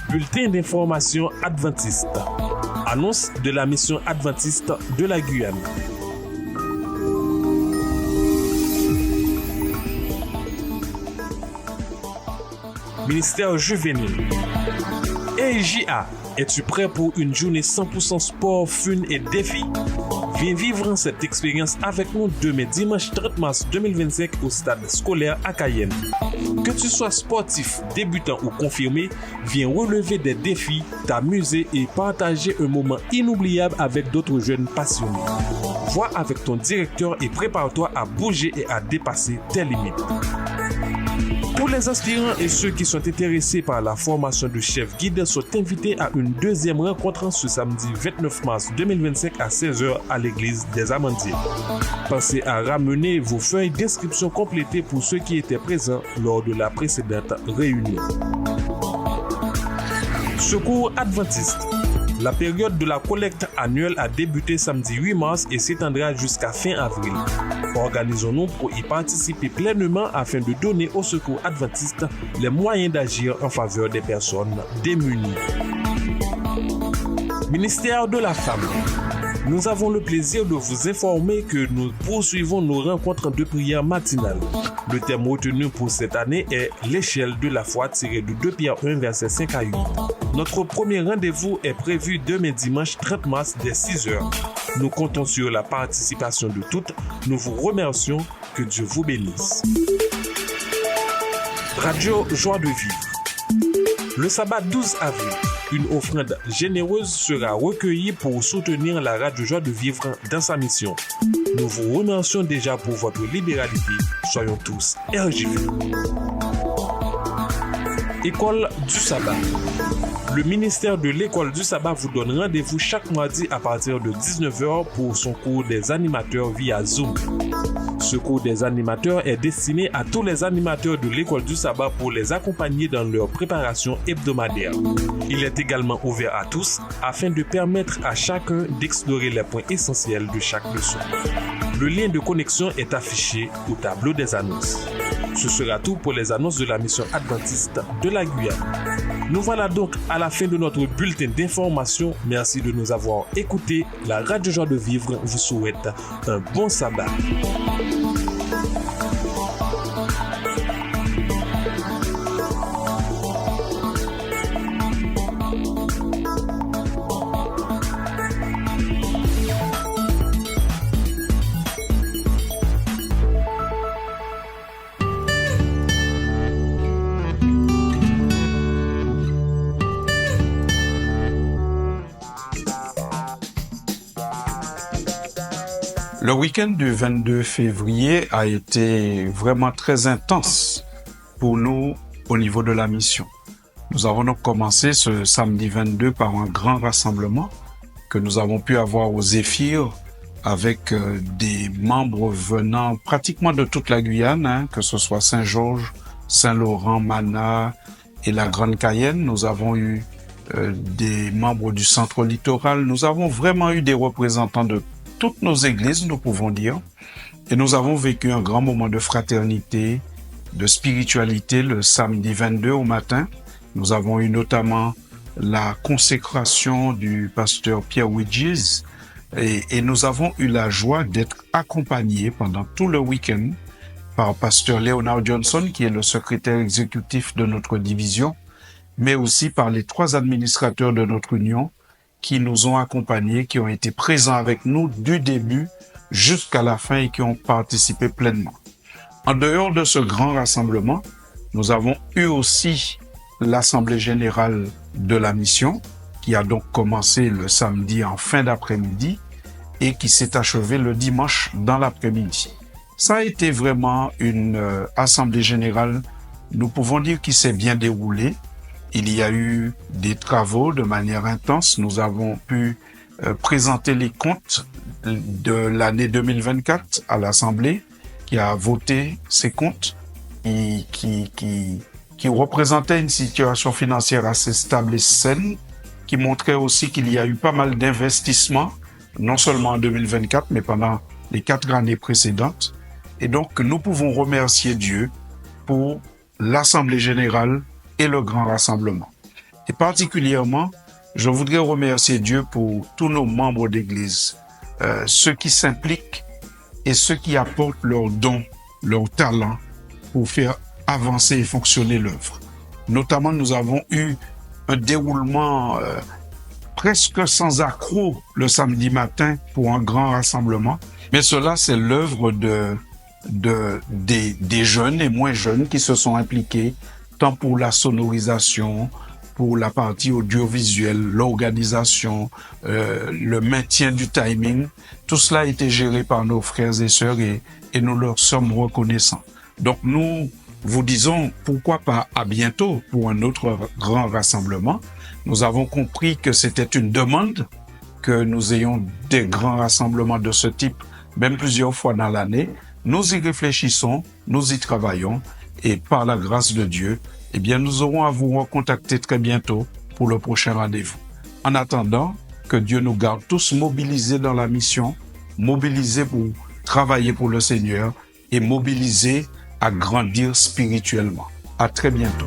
Bulletin d'information adventiste. Annonce de la mission adventiste de la Guyane. Ministère juvénile. Hey JA, es-tu prêt pour une journée 100% sport, fun et défi? Viens vivre cette expérience avec nous demain dimanche 30 mars 2025 au stade scolaire à Cayenne. Que tu sois sportif, débutant ou confirmé, viens relever des défis, t'amuser et partager un moment inoubliable avec d'autres jeunes passionnés. Vois avec ton directeur et prépare-toi à bouger et à dépasser tes limites. Tous les aspirants et ceux qui sont intéressés par la formation de chef guide sont invités à une deuxième rencontre ce samedi 29 mars 2025 à 16h à l'église des Amandiers. Pensez à ramener vos feuilles d'inscription complétées pour ceux qui étaient présents lors de la précédente réunion. Secours adventiste. La période de la collecte annuelle a débuté samedi 8 mars et s'étendra jusqu'à fin avril. Organisons-nous pour y participer pleinement afin de donner au secours adventiste les moyens d'agir en faveur des personnes démunies. Ministère de la Femme. Nous avons le plaisir de vous informer que nous poursuivons nos rencontres de prière matinales. Le thème retenu pour cette année est l'échelle de la foi tiré de 2 Pierre 1 versets 5 à 8. Notre premier rendez-vous est prévu demain dimanche 30 mars dès 6h. Nous comptons sur la participation de toutes. Nous vous remercions. Que Dieu vous bénisse. Radio Joie de Vivre. Le sabbat 12 avril, une offrande généreuse sera recueillie pour soutenir la Radio Joie de Vivre dans sa mission. Nous vous remercions déjà pour votre libéralité. Soyons tous RJV. École du sabbat. Le ministère de l'École du sabbat vous donne rendez-vous chaque mardi à partir de 19h pour son cours des animateurs via Zoom. Ce cours des animateurs est destiné à tous les animateurs de l'École du sabbat pour les accompagner dans leur préparation hebdomadaire. Il est également ouvert à tous afin de permettre à chacun d'explorer les points essentiels de chaque leçon. Le lien de connexion est affiché au tableau des annonces. Ce sera tout pour les annonces de la mission adventiste de la Guyane. Nous voilà donc à la fin de notre bulletin d'information. Merci de nous avoir écoutés. La Radio Joie de Vivre vous souhaite un bon sabbat. Le week-end du 22 février a été vraiment très intense pour nous au niveau de la mission. Nous avons donc commencé ce samedi 22 par un grand rassemblement que nous avons pu avoir au Zéphyr avec des membres venant pratiquement de toute la Guyane, que ce soit Saint-Georges, Saint-Laurent, Mana et la Grande Cayenne. Nous avons eu des membres du centre littoral. Nous avons vraiment eu des représentants de toutes nos églises, nous pouvons dire, et nous avons vécu un grand moment de fraternité, de spiritualité le samedi 22 au matin. Nous avons eu notamment la consécration du pasteur Pierre Widges et nous avons eu la joie d'être accompagnés pendant tout le week-end par pasteur Leonard Johnson, qui est le secrétaire exécutif de notre division, mais aussi par les 3 administrateurs de notre union qui nous ont accompagnés, qui ont été présents avec nous du début jusqu'à la fin et qui ont participé pleinement. En dehors de ce grand rassemblement, nous avons eu aussi l'Assemblée générale de la mission, qui a donc commencé le samedi en fin d'après-midi et qui s'est achevée le dimanche dans l'après-midi. Ça a été vraiment une assemblée générale, nous pouvons dire, qui s'est bien déroulée. Il y a eu des travaux de manière intense. Nous avons pu présenter les comptes de l'année 2024 à l'Assemblée, qui a voté ces comptes et qui représentait une situation financière assez stable et saine, qui montrait aussi qu'il y a eu pas mal d'investissements, non seulement en 2024, mais pendant les 4 années précédentes. Et donc, nous pouvons remercier Dieu pour l'Assemblée générale et le grand rassemblement. Et particulièrement, je voudrais remercier Dieu pour tous nos membres d'Église, ceux qui s'impliquent et ceux qui apportent leurs dons, leurs talents pour faire avancer et fonctionner l'œuvre. Notamment, nous avons eu un déroulement presque sans accroc le samedi matin pour un grand rassemblement. Mais cela, c'est l'œuvre des jeunes et moins jeunes qui se sont impliqués, tant pour la sonorisation, pour la partie audiovisuelle, l'organisation, le maintien du timing. Tout cela a été géré par nos frères et sœurs et nous leur sommes reconnaissants. Donc nous vous disons pourquoi pas à bientôt pour un autre grand rassemblement. Nous avons compris que c'était une demande que nous ayons des grands rassemblements de ce type, même plusieurs fois dans l'année. Nous y réfléchissons, nous y travaillons et par la grâce de Dieu, eh bien, nous aurons à vous recontacter très bientôt pour le prochain rendez-vous. En attendant, que Dieu nous garde tous mobilisés dans la mission, mobilisés pour travailler pour le Seigneur et mobilisés à grandir spirituellement. À très bientôt.